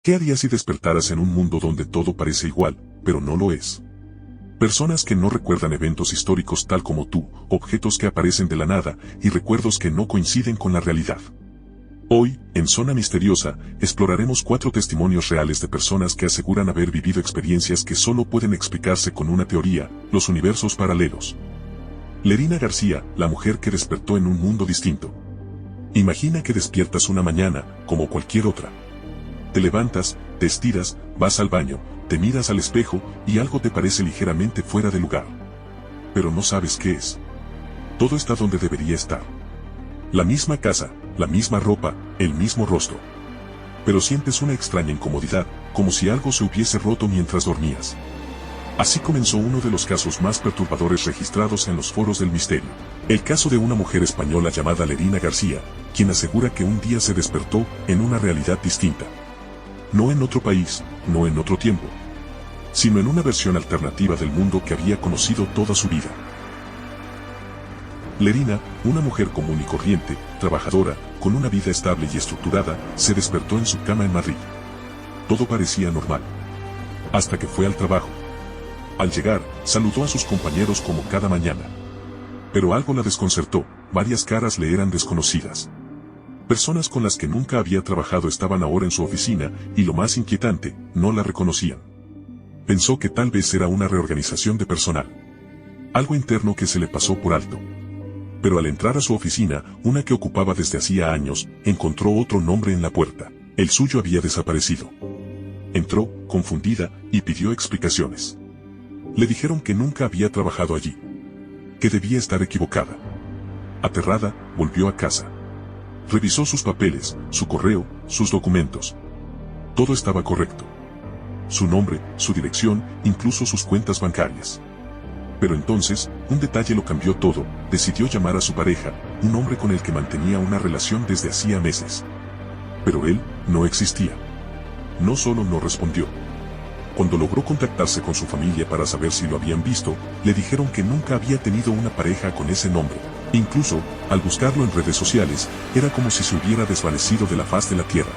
¿Qué harías si despertaras en un mundo donde todo parece igual, pero no lo es? Personas que no recuerdan eventos históricos tal como tú, objetos que aparecen de la nada y recuerdos que no coinciden con la realidad. Hoy, en Zona Misteriosa, exploraremos 4 testimonios reales de personas que aseguran haber vivido experiencias que solo pueden explicarse con una teoría: los universos paralelos. Lerina García, la mujer que despertó en un mundo distinto. Imagina que despiertas una mañana, como cualquier otra. Te levantas, te estiras, vas al baño, te miras al espejo y algo te parece ligeramente fuera de lugar. Pero no sabes qué es. Todo está donde debería estar. La misma casa, la misma ropa, el mismo rostro. Pero sientes una extraña incomodidad, como si algo se hubiese roto mientras dormías. Así comenzó uno de los casos más perturbadores registrados en los foros del misterio. El caso de una mujer española llamada Lerina García, quien asegura que un día se despertó en una realidad distinta. No en otro país, no en otro tiempo, sino en una versión alternativa del mundo que había conocido toda su vida. Lerina, una mujer común y corriente, trabajadora, con una vida estable y estructurada, se despertó en su cama en Madrid. Todo parecía normal. Hasta que fue al trabajo. Al llegar, saludó a sus compañeros como cada mañana. Pero algo la desconcertó, varias caras le eran desconocidas. Personas con las que nunca había trabajado estaban ahora en su oficina, y lo más inquietante, no la reconocían. Pensó que tal vez era una reorganización de personal. Algo interno que se le pasó por alto. Pero al entrar a su oficina, una que ocupaba desde hacía años, encontró otro nombre en la puerta. El suyo había desaparecido. Entró, confundida, y pidió explicaciones. Le dijeron que nunca había trabajado allí. Que debía estar equivocada. Aterrada, volvió a casa. Revisó sus papeles, su correo, sus documentos. Todo estaba correcto. Su nombre, su dirección, incluso sus cuentas bancarias. Pero entonces, un detalle lo cambió todo. Decidió llamar a su pareja, un hombre con el que mantenía una relación desde hacía meses. Pero él no existía. No solo no respondió. Cuando logró contactarse con su familia para saber si lo habían visto, le dijeron que nunca había tenido una pareja con ese nombre. Incluso, al buscarlo en redes sociales, era como si se hubiera desvanecido de la faz de la tierra.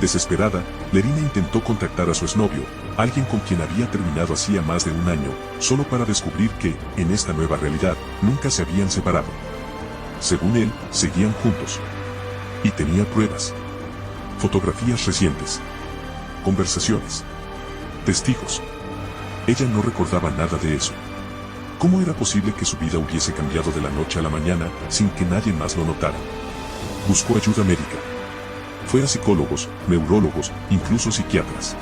Desesperada, Lerina intentó contactar a su exnovio, alguien con quien había terminado hacía más de un año, solo para descubrir que, en esta nueva realidad, nunca se habían separado. Según él, seguían juntos. Y tenía pruebas. Fotografías recientes. Conversaciones. Testigos. Ella no recordaba nada de eso. ¿Cómo era posible que su vida hubiese cambiado de la noche a la mañana, sin que nadie más lo notara? Buscó ayuda médica. Fue a psicólogos, neurólogos, incluso psiquiatras.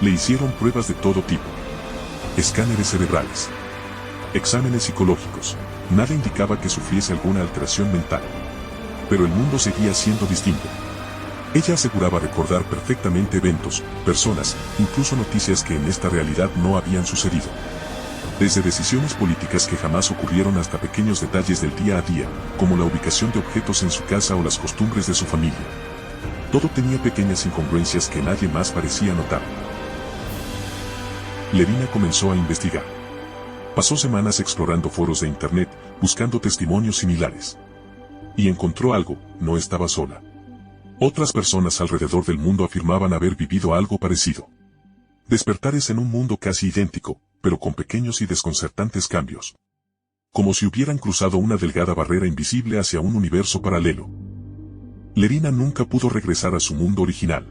Le hicieron pruebas de todo tipo. Escáneres cerebrales. Exámenes psicológicos. Nada indicaba que sufriese alguna alteración mental. Pero el mundo seguía siendo distinto. Ella aseguraba recordar perfectamente eventos, personas, incluso noticias que en esta realidad no habían sucedido. Desde decisiones políticas que jamás ocurrieron hasta pequeños detalles del día a día, como la ubicación de objetos en su casa o las costumbres de su familia. Todo tenía pequeñas incongruencias que nadie más parecía notar. Lerina comenzó a investigar. Pasó semanas explorando foros de internet, buscando testimonios similares. Y encontró algo: no estaba sola. Otras personas alrededor del mundo afirmaban haber vivido algo parecido. Despertares en un mundo casi idéntico, pero con pequeños y desconcertantes cambios. Como si hubieran cruzado una delgada barrera invisible hacia un universo paralelo. Lerina nunca pudo regresar a su mundo original.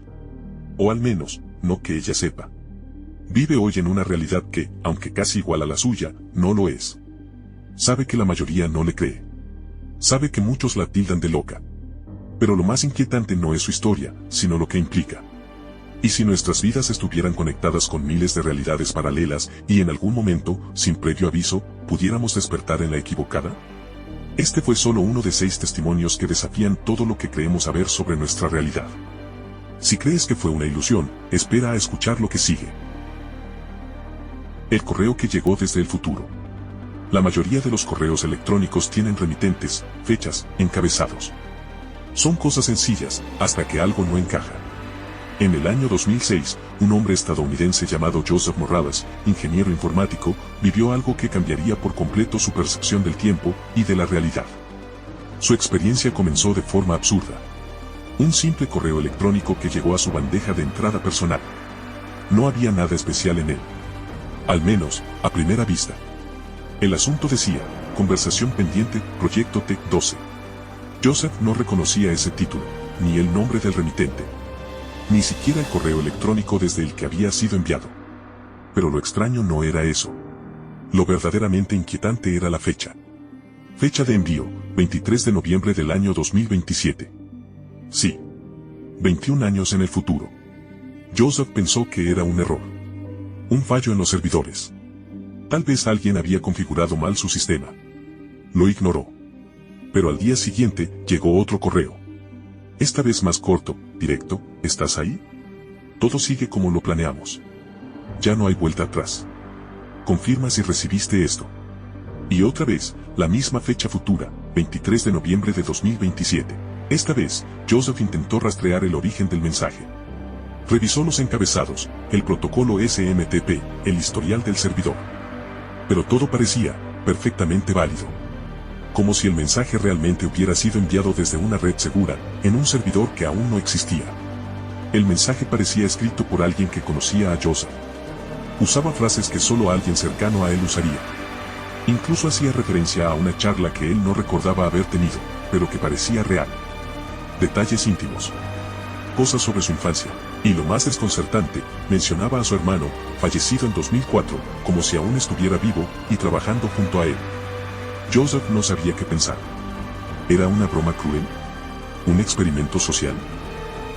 O al menos, no que ella sepa. Vive hoy en una realidad que, aunque casi igual a la suya, no lo es. Sabe que la mayoría no le cree. Sabe que muchos la tildan de loca. Pero lo más inquietante no es su historia, sino lo que implica. ¿Y si nuestras vidas estuvieran conectadas con miles de realidades paralelas y en algún momento, sin previo aviso, pudiéramos despertar en la equivocada? Este fue solo uno de 6 testimonios que desafían todo lo que creemos saber sobre nuestra realidad. Si crees que fue una ilusión, espera a escuchar lo que sigue. El correo que llegó desde el futuro. La mayoría de los correos electrónicos tienen remitentes, fechas, encabezados. Son cosas sencillas, hasta que algo no encaja. En el año 2006, un hombre estadounidense llamado Joseph Morales, ingeniero informático, vivió algo que cambiaría por completo su percepción del tiempo y de la realidad. Su experiencia comenzó de forma absurda. Un simple correo electrónico que llegó a su bandeja de entrada personal. No había nada especial en él. Al menos, a primera vista. El asunto decía, conversación pendiente, Proyecto T-12. Joseph no reconocía ese título, ni el nombre del remitente. Ni siquiera el correo electrónico desde el que había sido enviado. Pero lo extraño no era eso. Lo verdaderamente inquietante era la fecha. Fecha de envío, 23 de noviembre del año 2027. Sí. 21 años en el futuro. Joseph pensó que era un error. Un fallo en los servidores. Tal vez alguien había configurado mal su sistema. Lo ignoró. Pero al día siguiente, llegó otro correo. Esta vez más corto, directo, ¿estás ahí? Todo sigue como lo planeamos. Ya no hay vuelta atrás. Confirma si recibiste esto. Y otra vez, la misma fecha futura, 23 de noviembre de 2027. Esta vez, Joseph intentó rastrear el origen del mensaje. Revisó los encabezados, el protocolo SMTP, el historial del servidor. Pero todo parecía perfectamente válido. Como si el mensaje realmente hubiera sido enviado desde una red segura, en un servidor que aún no existía. El mensaje parecía escrito por alguien que conocía a Joseph. Usaba frases que solo alguien cercano a él usaría. Incluso hacía referencia a una charla que él no recordaba haber tenido, pero que parecía real. Detalles íntimos. Cosas sobre su infancia. Y lo más desconcertante, mencionaba a su hermano, fallecido en 2004, como si aún estuviera vivo y trabajando junto a él. Joseph no sabía qué pensar. ¿Era una broma cruel? ¿Un experimento social?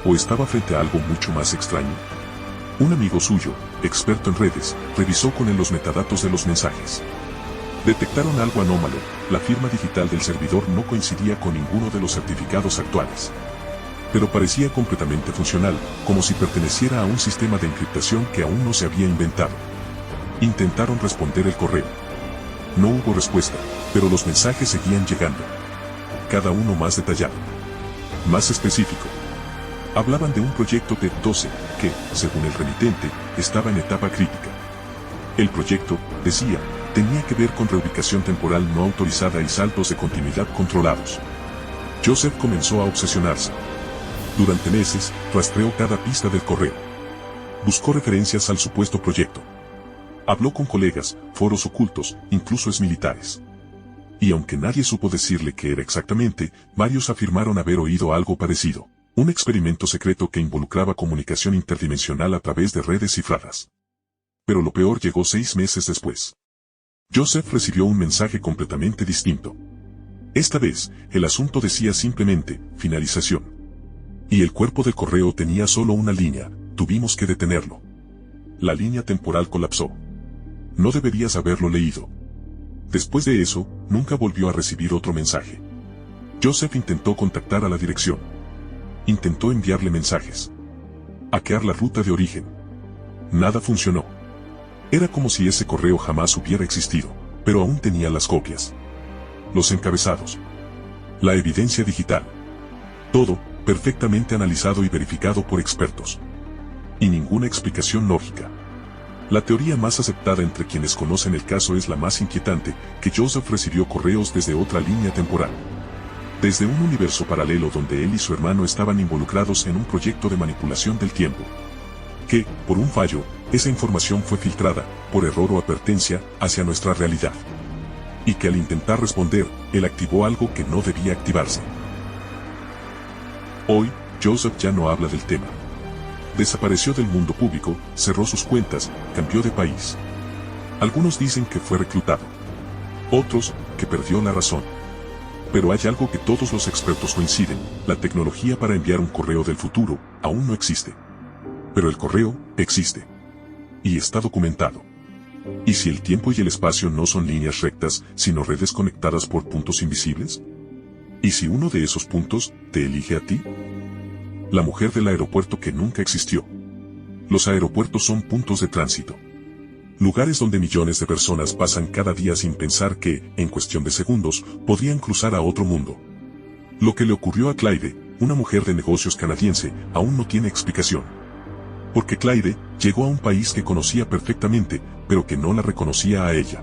¿O estaba frente a algo mucho más extraño? Un amigo suyo, experto en redes, revisó con él los metadatos de los mensajes. Detectaron algo anómalo, la firma digital del servidor no coincidía con ninguno de los certificados actuales. Pero parecía completamente funcional, como si perteneciera a un sistema de encriptación que aún no se había inventado. Intentaron responder el correo. No hubo respuesta, pero los mensajes seguían llegando. Cada uno más detallado. Más específico. Hablaban de un proyecto T-12, que, según el remitente, estaba en etapa crítica. El proyecto, decía, tenía que ver con reubicación temporal no autorizada y saltos de continuidad controlados. Joseph comenzó a obsesionarse. Durante meses, rastreó cada pista del correo. Buscó referencias al supuesto proyecto. Habló con colegas, foros ocultos, incluso exmilitares. Y aunque nadie supo decirle qué era exactamente, varios afirmaron haber oído algo parecido. Un experimento secreto que involucraba comunicación interdimensional a través de redes cifradas. Pero lo peor llegó 6 meses después. Joseph recibió un mensaje completamente distinto. Esta vez, el asunto decía simplemente, finalización. Y el cuerpo del correo tenía solo una línea, tuvimos que detenerlo. La línea temporal colapsó. No deberías haberlo leído. Después de eso, nunca volvió a recibir otro mensaje. Joseph intentó contactar a la dirección. Intentó enviarle mensajes. Hackear la ruta de origen. Nada funcionó. Era como si ese correo jamás hubiera existido, pero aún tenía las copias. Los encabezados. La evidencia digital. Todo, perfectamente analizado y verificado por expertos. Y ninguna explicación lógica. La teoría más aceptada entre quienes conocen el caso es la más inquietante, que Joseph recibió correos desde otra línea temporal. Desde un universo paralelo donde él y su hermano estaban involucrados en un proyecto de manipulación del tiempo. Que, por un fallo, esa información fue filtrada, por error o advertencia, hacia nuestra realidad. Y que al intentar responder, él activó algo que no debía activarse. Hoy, Joseph ya no habla del tema. Desapareció del mundo público, cerró sus cuentas, cambió de país. Algunos dicen que fue reclutado. Otros, que perdió la razón. Pero hay algo que todos los expertos coinciden, la tecnología para enviar un correo del futuro, aún no existe. Pero el correo, existe. Y está documentado. ¿Y si el tiempo y el espacio no son líneas rectas, sino redes conectadas por puntos invisibles? ¿Y si uno de esos puntos, te elige a ti? La mujer del aeropuerto que nunca existió. Los aeropuertos son puntos de tránsito. Lugares donde millones de personas pasan cada día sin pensar que, en cuestión de segundos, podrían cruzar a otro mundo. Lo que le ocurrió a Clyde, una mujer de negocios canadiense, aún no tiene explicación. Porque Clyde llegó a un país que conocía perfectamente, pero que no la reconocía a ella.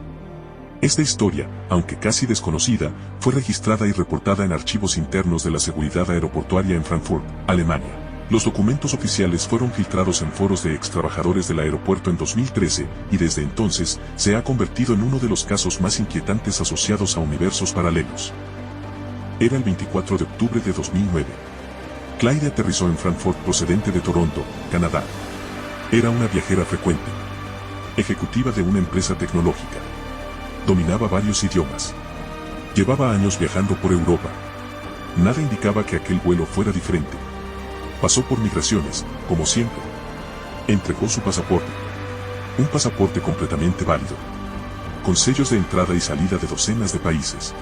Esta historia, aunque casi desconocida, fue registrada y reportada en archivos internos de la seguridad aeroportuaria en Frankfurt, Alemania. Los documentos oficiales fueron filtrados en foros de extrabajadores del aeropuerto en 2013 y desde entonces se ha convertido en uno de los casos más inquietantes asociados a universos paralelos. Era el 24 de octubre de 2009. Claire aterrizó en Frankfurt procedente de Toronto, Canadá. Era una viajera frecuente, ejecutiva de una empresa tecnológica. Dominaba varios idiomas. Llevaba años viajando por Europa. Nada indicaba que aquel vuelo fuera diferente. Pasó por migraciones, como siempre. Entregó su pasaporte. Un pasaporte completamente válido, con sellos de entrada y salida de docenas de países.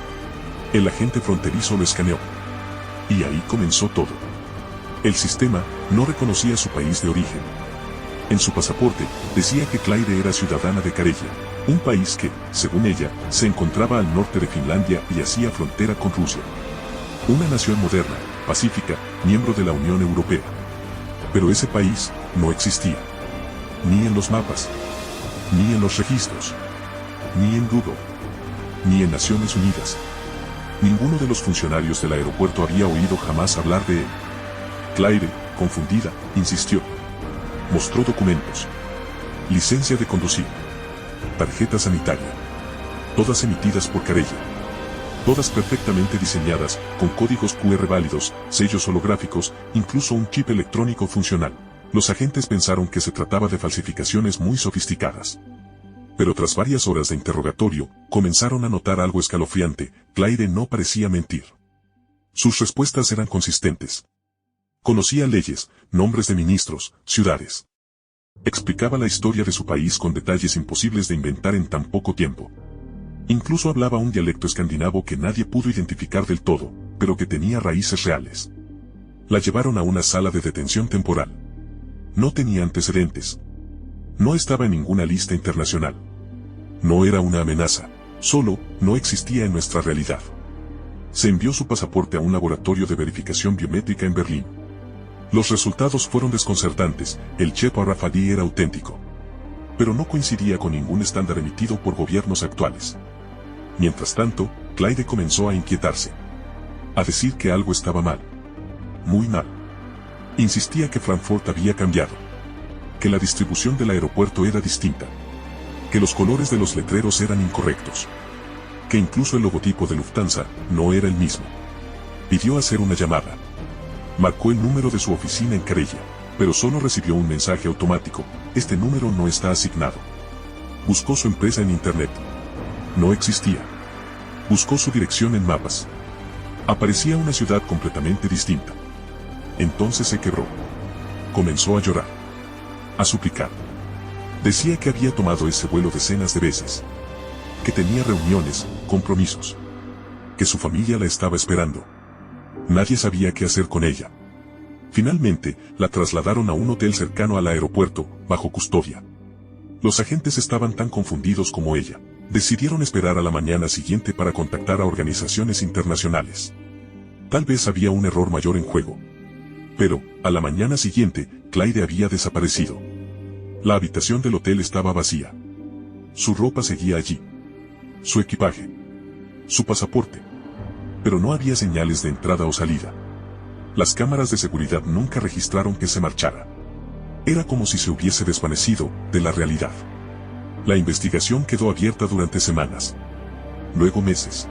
El agente fronterizo lo escaneó. Y ahí comenzó todo. El sistema no reconocía su país de origen. En su pasaporte decía que Claire era ciudadana de Karelia, un país que, según ella, se encontraba al norte de Finlandia y hacía frontera con Rusia. Una nación moderna, pacífica, miembro de la Unión Europea. Pero ese país no existía. Ni en los mapas, ni en los registros, ni en Google, ni en Naciones Unidas. Ninguno de los funcionarios del aeropuerto había oído jamás hablar de él. Claire, confundida, insistió. Mostró documentos. Licencia de conducir. Tarjeta sanitaria. Todas emitidas por Karelia. Todas perfectamente diseñadas, con códigos QR válidos, sellos holográficos, incluso un chip electrónico funcional. Los agentes pensaron que se trataba de falsificaciones muy sofisticadas. Pero tras varias horas de interrogatorio, comenzaron a notar algo escalofriante. Claire no parecía mentir. Sus respuestas eran consistentes. Conocía leyes, nombres de ministros, ciudades. Explicaba la historia de su país con detalles imposibles de inventar en tan poco tiempo. Incluso hablaba un dialecto escandinavo que nadie pudo identificar del todo, pero que tenía raíces reales. La llevaron a una sala de detención temporal. No tenía antecedentes. No estaba en ninguna lista internacional. No era una amenaza, solo no existía en nuestra realidad. Se envió su pasaporte a un laboratorio de verificación biométrica en Berlín. Los resultados fueron desconcertantes. El chip RFID era auténtico, pero no coincidía con ningún estándar emitido por gobiernos actuales. Mientras tanto, Claire comenzó a inquietarse, a decir que algo estaba mal. Muy mal. Insistía que Frankfurt había cambiado, que la distribución del aeropuerto era distinta, que los colores de los letreros eran incorrectos, que incluso el logotipo de Lufthansa no era el mismo. Pidió hacer una llamada. Marcó el número de su oficina en Karelia, pero solo recibió un mensaje automático: este número no está asignado. Buscó su empresa en internet. No existía. Buscó su dirección en mapas. Aparecía una ciudad completamente distinta. Entonces se quebró. Comenzó a llorar, a suplicar. Decía que había tomado ese vuelo decenas de veces, que tenía reuniones, compromisos, que su familia la estaba esperando. Nadie sabía qué hacer con ella. Finalmente, la trasladaron a un hotel cercano al aeropuerto, bajo custodia. Los agentes estaban tan confundidos como ella. Decidieron esperar a la mañana siguiente para contactar a organizaciones internacionales. Tal vez había un error mayor en juego. Pero, a la mañana siguiente, Claire había desaparecido. La habitación del hotel estaba vacía. Su ropa seguía allí. Su equipaje. Su pasaporte. Pero no había señales de entrada o salida. Las cámaras de seguridad nunca registraron que se marchara. Era como si se hubiese desvanecido de la realidad. La investigación quedó abierta durante semanas. Luego meses.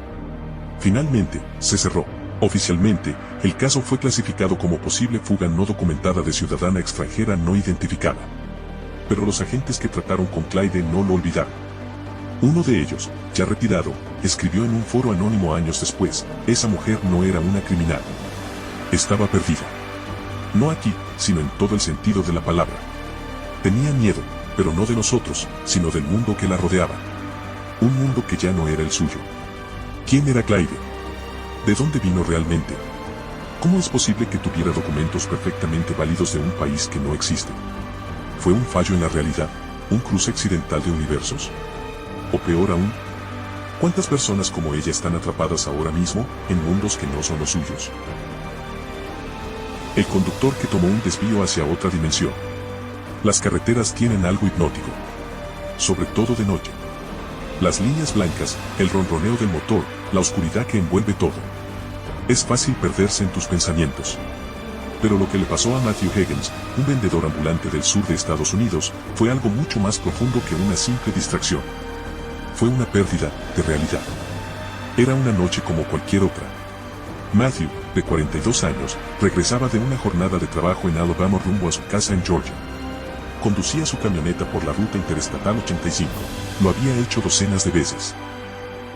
Finalmente, se cerró. Oficialmente, el caso fue clasificado como posible fuga no documentada de ciudadana extranjera no identificada. Pero los agentes que trataron con Claire no lo olvidaron. Uno de ellos, ya retirado, escribió en un foro anónimo años después: esa mujer no era una criminal. Estaba perdida. No aquí, sino en todo el sentido de la palabra. Tenía miedo, pero no de nosotros, sino del mundo que la rodeaba. Un mundo que ya no era el suyo. ¿Quién era Claire? ¿De dónde vino realmente? ¿Cómo es posible que tuviera documentos perfectamente válidos de un país que no existe? ¿Fue un fallo en la realidad? ¿Un cruce accidental de universos? ¿O peor aún? ¿Cuántas personas como ella están atrapadas ahora mismo, en mundos que no son los suyos? El conductor que tomó un desvío hacia otra dimensión. Las carreteras tienen algo hipnótico. Sobre todo de noche. Las líneas blancas, el ronroneo del motor, la oscuridad que envuelve todo. Es fácil perderse en tus pensamientos. Pero lo que le pasó a Matthew Higgins, un vendedor ambulante del sur de Estados Unidos, fue algo mucho más profundo que una simple distracción. Fue una pérdida de realidad. Era una noche como cualquier otra. Matthew, de 42 años, regresaba de una jornada de trabajo en Alabama rumbo a su casa en Georgia. Conducía su camioneta por la ruta interestatal 85. Lo había hecho docenas de veces.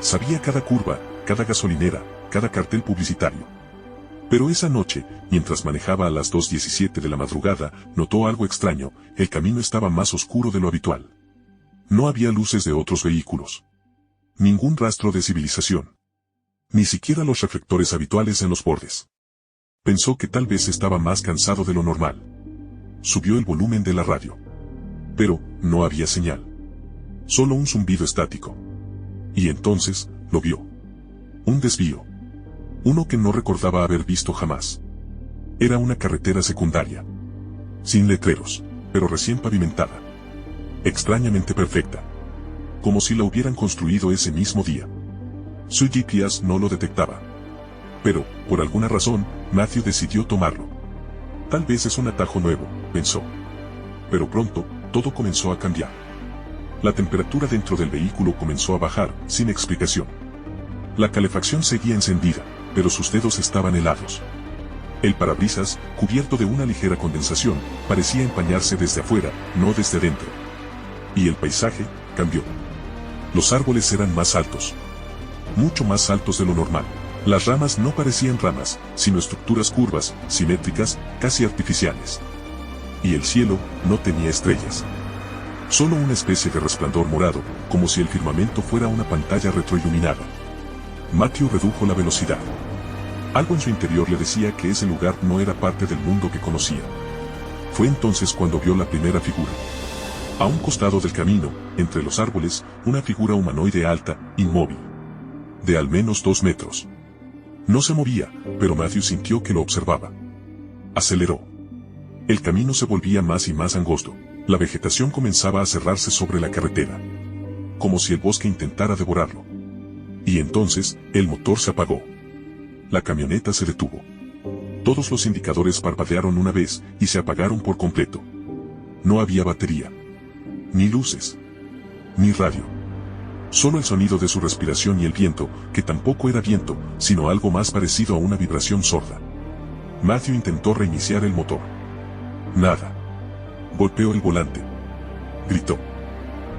Sabía cada curva, cada gasolinera, cada cartel publicitario. Pero esa noche, mientras manejaba a las 2:17 de la madrugada, notó algo extraño: el camino estaba más oscuro de lo habitual. No había luces de otros vehículos. Ningún rastro de civilización. Ni siquiera los reflectores habituales en los bordes. Pensó que tal vez estaba más cansado de lo normal. Subió el volumen de la radio. Pero no había señal. Solo un zumbido estático. Y entonces, lo vio. Un desvío. Uno que no recordaba haber visto jamás. Era una carretera secundaria. Sin letreros, pero recién pavimentada. Extrañamente perfecta. Como si la hubieran construido ese mismo día. Su GPS no lo detectaba. Pero, por alguna razón, Matthew decidió tomarlo. Tal vez es un atajo nuevo, pensó. Pero pronto, todo comenzó a cambiar. La temperatura dentro del vehículo comenzó a bajar, sin explicación. La calefacción seguía encendida, pero sus dedos estaban helados. El parabrisas, cubierto de una ligera condensación, parecía empañarse desde afuera, no desde adentro. Y el paisaje cambió. Los árboles eran más altos. Mucho más altos de lo normal. Las ramas no parecían ramas, sino estructuras curvas, simétricas, casi artificiales. Y el cielo no tenía estrellas. Solo una especie de resplandor morado, como si el firmamento fuera una pantalla retroiluminada. Matthew redujo la velocidad. Algo en su interior le decía que ese lugar no era parte del mundo que conocía. Fue entonces cuando vio la primera figura. A un costado del camino, entre los árboles, una figura humanoide alta, inmóvil. De al menos 2 metros. No se movía, pero Matthew sintió que lo observaba. Aceleró. El camino se volvía más y más angosto. La vegetación comenzaba a cerrarse sobre la carretera. Como si el bosque intentara devorarlo. Y entonces, el motor se apagó. La camioneta se detuvo. Todos los indicadores parpadearon una vez, y se apagaron por completo. No había batería. Ni luces. Ni radio. Solo el sonido de su respiración y el viento, que tampoco era viento, sino algo más parecido a una vibración sorda. Matthew intentó reiniciar el motor. Nada. Golpeó el volante. Gritó.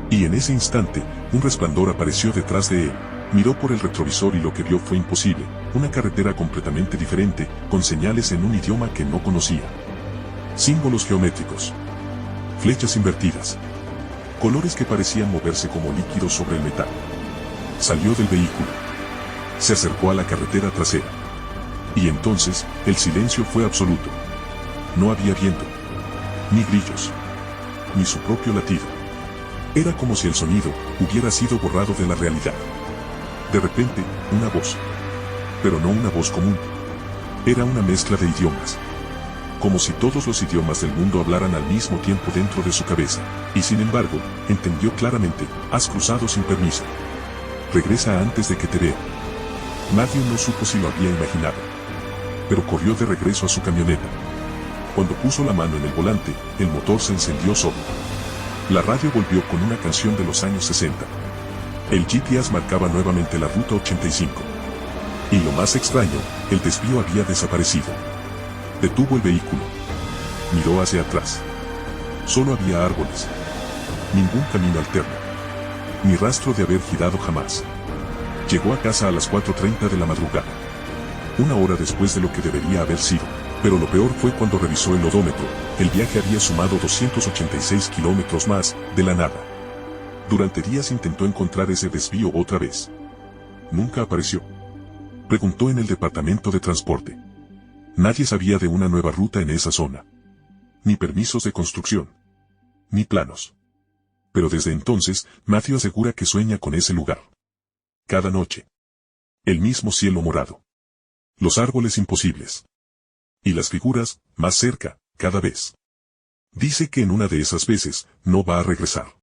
Y en ese instante, un resplandor apareció detrás de él. Miró por el retrovisor y lo que vio fue imposible. Una carretera completamente diferente, con señales en un idioma que no conocía. Símbolos geométricos. Flechas invertidas. Colores que parecían moverse como líquidos sobre el metal. Salió del vehículo. Se acercó a la carretera trasera. Y entonces, el silencio fue absoluto. No había viento. Ni grillos. Ni su propio latido. Era como si el sonido hubiera sido borrado de la realidad. De repente, una voz. Pero no una voz común. Era una mezcla de idiomas. Como si todos los idiomas del mundo hablaran al mismo tiempo dentro de su cabeza. Y sin embargo, entendió claramente: has cruzado sin permiso. Regresa antes de que te vea. Matthew no supo si lo había imaginado. Pero corrió de regreso a su camioneta. Cuando puso la mano en el volante, el motor se encendió solo. La radio volvió con una canción de los años 60. El GPS marcaba nuevamente la ruta 85. Y lo más extraño, el desvío había desaparecido. Detuvo el vehículo. Miró hacia atrás. Solo había árboles. Ningún camino alterno. Ni rastro de haber girado jamás. Llegó a casa a las 4:30 de la madrugada. 1 hora después de lo que debería haber sido. Pero lo peor fue cuando revisó el odómetro. El viaje había sumado 286 kilómetros más, de la nada. Durante días intentó encontrar ese desvío otra vez. Nunca apareció. Preguntó en el departamento de transporte. Nadie sabía de una nueva ruta en esa zona. Ni permisos de construcción. Ni planos. Pero desde entonces, Matthew asegura que sueña con ese lugar. Cada noche. El mismo cielo morado. Los árboles imposibles. Y las figuras, más cerca, cada vez. Dice que en una de esas veces, no va a regresar.